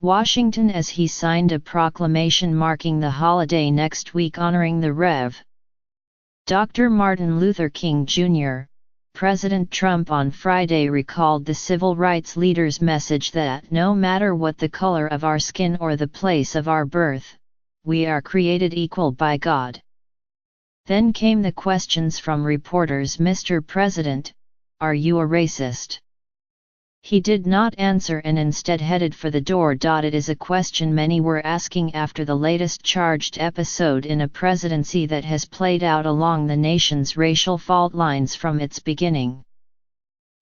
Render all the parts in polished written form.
Washington, as he signed a proclamation marking the holiday next week honoring the Rev. Dr. Martin Luther King Jr., President Trump on Friday recalled the civil rights leader's message that no matter what the color of our skin or the place of our birth, we are created equal by God. Then came the questions from reporters. Mr. President, are you a racist? He did not answer and instead headed for the door. It is a question many were asking after the latest charged episode in a presidency that has played out along the nation's racial fault lines from its beginning.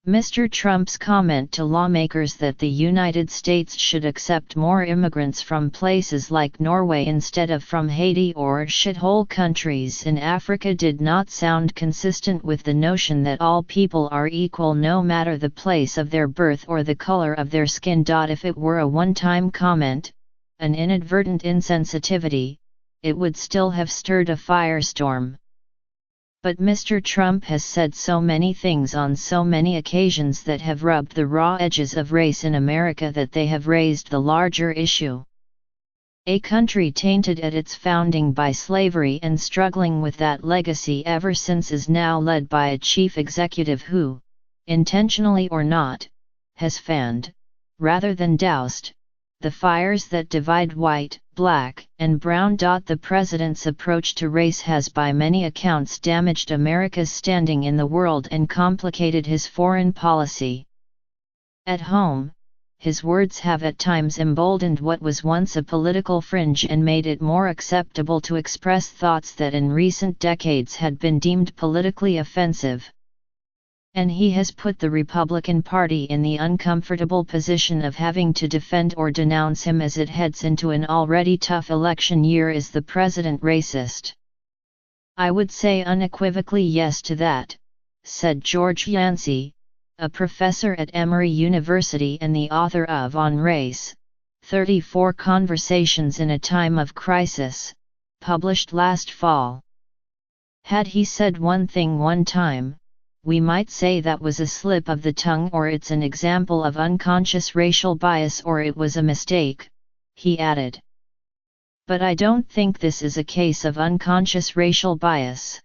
Mr. Trump's comment to lawmakers that the United States should accept more immigrants from places like Norway instead of from Haiti or shithole countries in Africa did not sound consistent with the notion that all people are equal no matter the place of their birth or the color of their skin. If it were a one-time comment, an inadvertent insensitivity, it would still have stirred a firestorm. But Mr. Trump has said so many things on so many occasions that have rubbed the raw edges of race in America that they have raised the larger issue. A country tainted at its founding by slavery and struggling with that legacy ever since is now led by a chief executive who, intentionally or not, has fanned, rather than doused, the fires that divide white, black, and brown. The president's approach to race has by many accounts damaged America's standing in the world and complicated his foreign policy. At home, his words have at times emboldened what was once a political fringe and made it more acceptable to express thoughts that in recent decades had been deemed politically offensive. And he has put the Republican Party in the uncomfortable position of having to defend or denounce him as it heads into an already tough election year. Is the president racist? I would say unequivocally yes to that, said George Yancey, a professor at Emory University and the author of On Race, 34 Conversations in a Time of Crisis, published last fall. Had he said one thing one time, we might say that was a slip of the tongue, or it's an example of unconscious racial bias, or it was a mistake, he added. But I don't think this is a case of unconscious racial bias.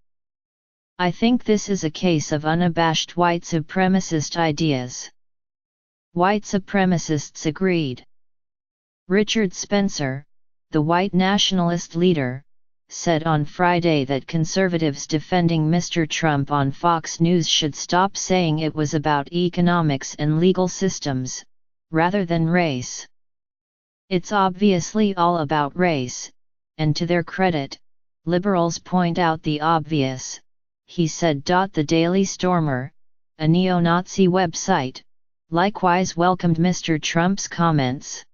I think this is a case of unabashed white supremacist ideas. White supremacists agreed. Richard Spencer, the white nationalist leader, said on Friday that conservatives defending Mr. Trump on Fox News should stop saying it was about economics and legal systems, rather than race. It's obviously all about race, and to their credit, liberals point out the obvious, he said. The Daily Stormer, a neo-Nazi website, likewise welcomed Mr. Trump's comments.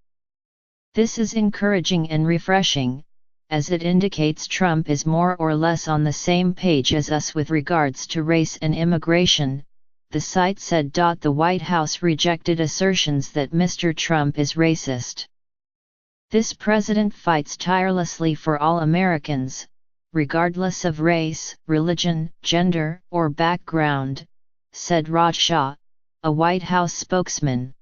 This is encouraging and refreshing, as it indicates Trump is more or less on the same page as us with regards to race and immigration, the site said. The White House rejected assertions that Mr. Trump is racist. This president fights tirelessly for all Americans, regardless of race, religion, gender, or background, said Raj Shah, a White House spokesman.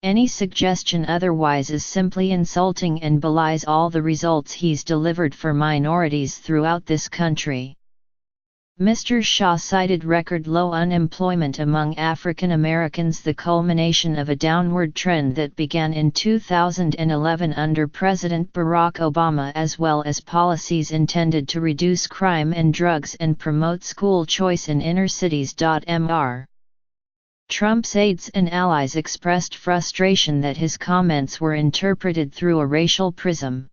Any suggestion otherwise is simply insulting and belies all the results he's delivered for minorities throughout this country. Mr. Shah cited record low unemployment among African Americans, the culmination of a downward trend that began in 2011 under President Barack Obama, as well as policies intended to reduce crime and drugs and promote school choice in inner cities. Mr. Trump's aides and allies expressed frustration that his comments were interpreted through a racial prism.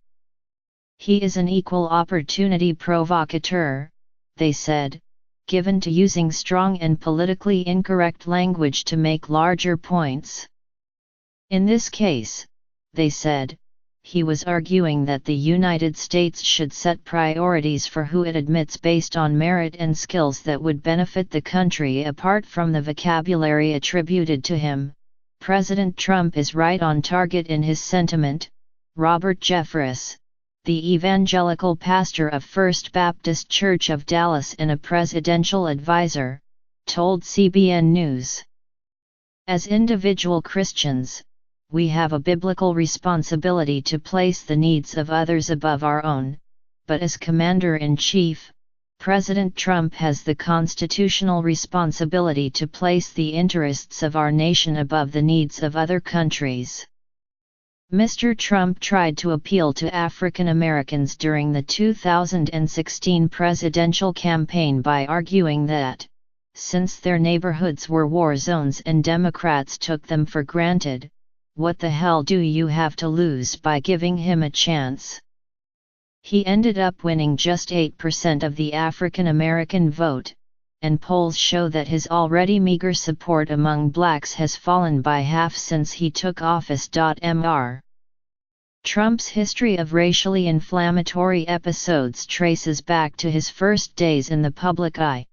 He is an equal opportunity provocateur, they said, given to using strong and politically incorrect language to make larger points. In this case, they said, he was arguing that the United States should set priorities for who it admits based on merit and skills that would benefit the country apart from the vocabulary attributed to him. President Trump is right on target in his sentiment, Robert Jeffress, the evangelical pastor of First Baptist Church of Dallas and a presidential advisor, told CBN News. As individual Christians, we have a biblical responsibility to place the needs of others above our own, but as Commander-in-Chief, President Trump has the constitutional responsibility to place the interests of our nation above the needs of other countries. Mr. Trump tried to appeal to African Americans during the 2016 presidential campaign by arguing that, since their neighborhoods were war zones and Democrats took them for granted, what the hell do you have to lose by giving him a chance? He ended up winning just 8% of the African American vote, and polls show that his already meager support among blacks has fallen by half since he took office. Mr. Trump's history of racially inflammatory episodes traces back to his first days in the public eye.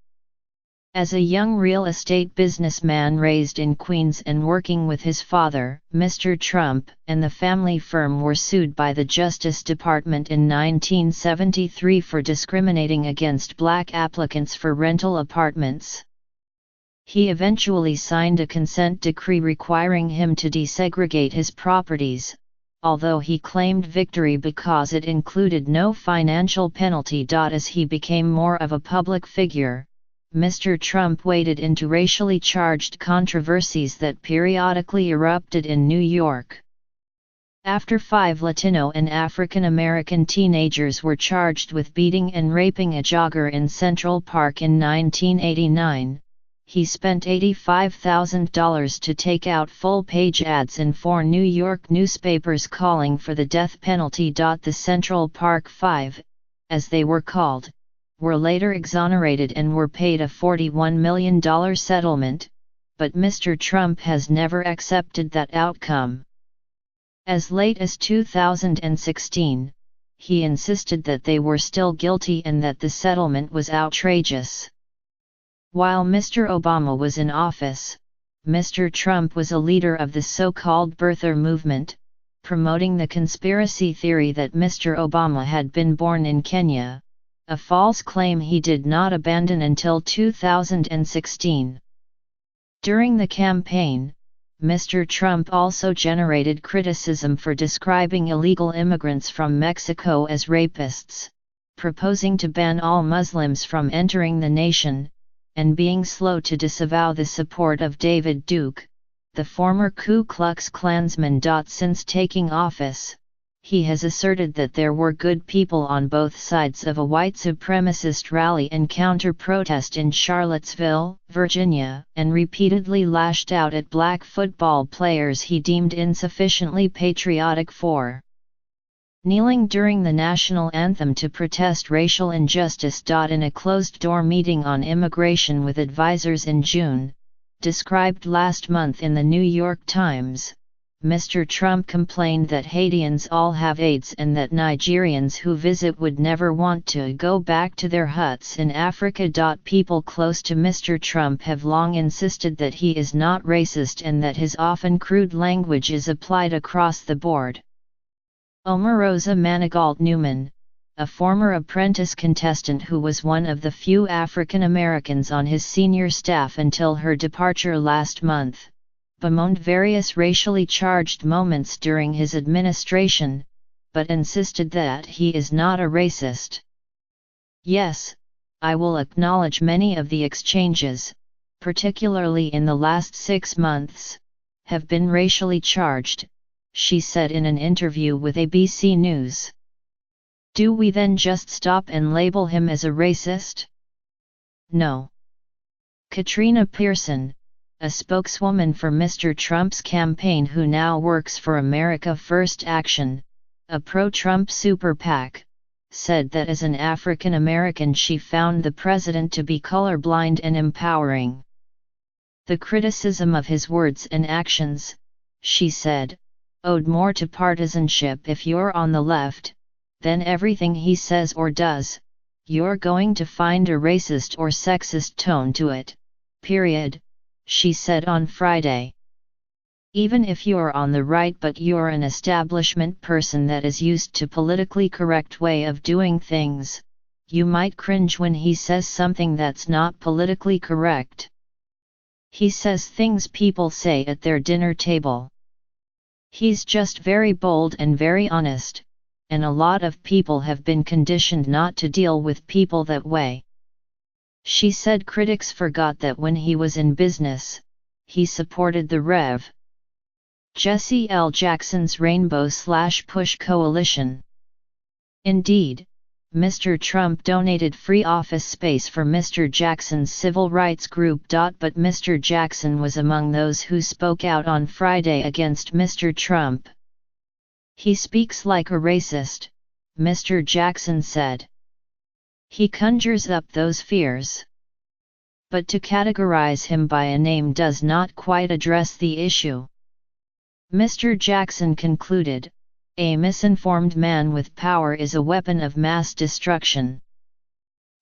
As a young real estate businessman raised in Queens and working with his father, Mr. Trump and the family firm were sued by the Justice Department in 1973 for discriminating against black applicants for rental apartments. He eventually signed a consent decree requiring him to desegregate his properties, although he claimed victory because it included no financial penalty. As he became more of a public figure, Mr. Trump waded into racially charged controversies that periodically erupted in New York. After 5 Latino and African American teenagers were charged with beating and raping a jogger in Central Park in 1989, he spent $85,000 to take out full-page ads in 4 New York newspapers calling for the death penalty. The Central Park Five, as they were called, were later exonerated and were paid a $41 million settlement, but Mr. Trump has never accepted that outcome. As late as 2016, he insisted that they were still guilty and that the settlement was outrageous. While Mr. Obama was in office, Mr. Trump was a leader of the so-called birther movement, promoting the conspiracy theory that Mr. Obama had been born in Kenya, a false claim he did not abandon until 2016. During the campaign, Mr. Trump also generated criticism for describing illegal immigrants from Mexico as rapists, proposing to ban all Muslims from entering the nation, and being slow to disavow the support of David Duke, the former Ku Klux Klansman. Since taking office, he has asserted that there were good people on both sides of a white supremacist rally and counter-protest in Charlottesville, Virginia, and repeatedly lashed out at black football players he deemed insufficiently patriotic for kneeling during the national anthem to protest racial injustice. In a closed-door meeting on immigration with advisors in June, described last month in the New York Times, Mr. Trump complained that Haitians all have AIDS and that Nigerians who visit would never want to go back to their huts in Africa. People close to Mr. Trump have long insisted that he is not racist and that his often crude language is applied across the board. Omarosa Manigault Newman, a former apprentice contestant who was one of the few African Americans on his senior staff until her departure last month, bemoaned various racially charged moments during his administration, but insisted that he is not a racist. Yes, I will acknowledge many of the exchanges, particularly in the last 6 months, have been racially charged, she said in an interview with ABC News. Do we then just stop and label him as a racist? No. Katrina Pearson, a spokeswoman for Mr. Trump's campaign who now works for America First Action, a pro-Trump super PAC, said that as an African American she found the president to be colorblind and empowering. The criticism of his words and actions, she said, owed more to partisanship. If you're on the left, then everything he says or does, you're going to find a racist or sexist tone to it, period, she said on Friday. Even if you're on the right but you're an establishment person that is used to politically correct way of doing things, you might cringe when he says something that's not politically correct. He says things people say at their dinner table. He's just very bold and very honest, and a lot of people have been conditioned not to deal with people that way. She said critics forgot that when he was in business, he supported the Rev. Jesse L. Jackson's Rainbow/Push coalition. Indeed, Mr. Trump donated free office space for Mr. Jackson's civil rights group. But Mr. Jackson was among those who spoke out on Friday against Mr. Trump. He speaks like a racist, Mr. Jackson said. He conjures up those fears. But to categorize him by a name does not quite address the issue. Mr. Jackson concluded, "A misinformed man with power is a weapon of mass destruction."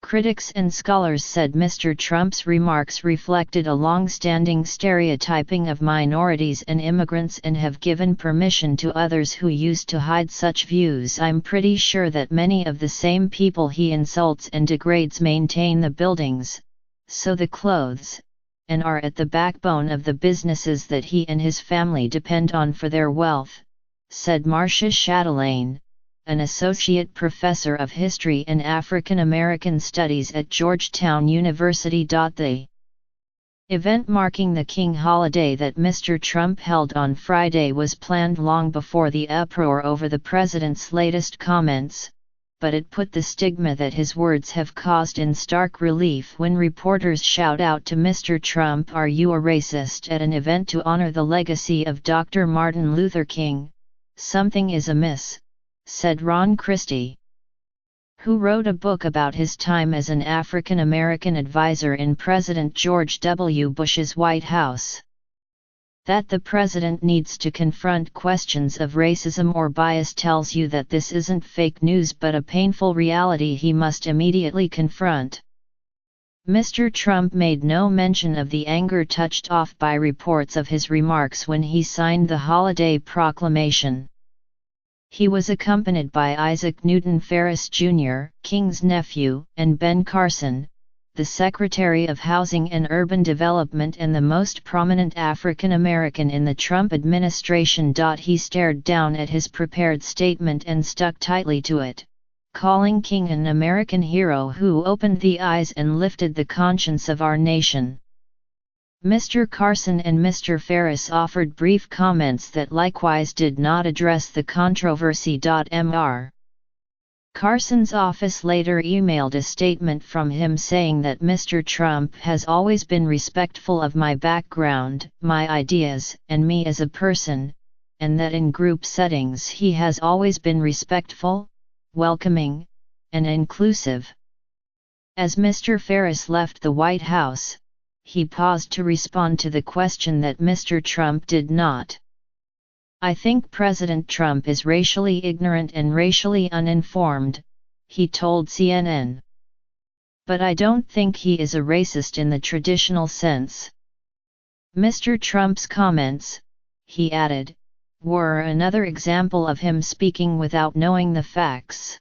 Critics and scholars said Mr. Trump's remarks reflected a long-standing stereotyping of minorities and immigrants and have given permission to others who used to hide such views. "I'm pretty sure that many of the same people he insults and degrades maintain the buildings, sew the clothes, and are at the backbone of the businesses that he and his family depend on for their wealth," said Marcia Chatelain, an associate professor of history and African American studies at Georgetown University. The event marking the King holiday that Mr. Trump held on Friday was planned long before the uproar over the president's latest comments, but it put the stigma that his words have caused in stark relief when reporters shout out to Mr. Trump, "Are you a racist?" at an event to honor the legacy of Dr. Martin Luther King. "Something is amiss," said Ron Christie, who wrote a book about his time as an African American advisor in President George W. Bush's White House. That the president needs to confront questions of racism or bias tells you that this isn't fake news but a painful reality he must immediately confront. Mr. Trump made no mention of the anger touched off by reports of his remarks when he signed the holiday proclamation. He was accompanied by Isaac Newton Ferris Jr., King's nephew, and Ben Carson, the Secretary of Housing and Urban Development and the most prominent African American in the Trump administration. He stared down at his prepared statement and stuck tightly to it, calling King an American hero who opened the eyes and lifted the conscience of our nation. Mr. Carson and Mr. Ferris offered brief comments that likewise did not address the controversy. Mr. Carson's office later emailed a statement from him saying that Mr. Trump has always been respectful of my background, my ideas, and me as a person, and that in group settings he has always been respectful, welcoming, and inclusive. As Mr. Ferris left the White House, he paused to respond to the question that Mr. Trump did not. "I think President Trump is racially ignorant and racially uninformed," he told CNN. "But I don't think he is a racist in the traditional sense." Mr. Trump's comments, he added, were another example of him speaking without knowing the facts.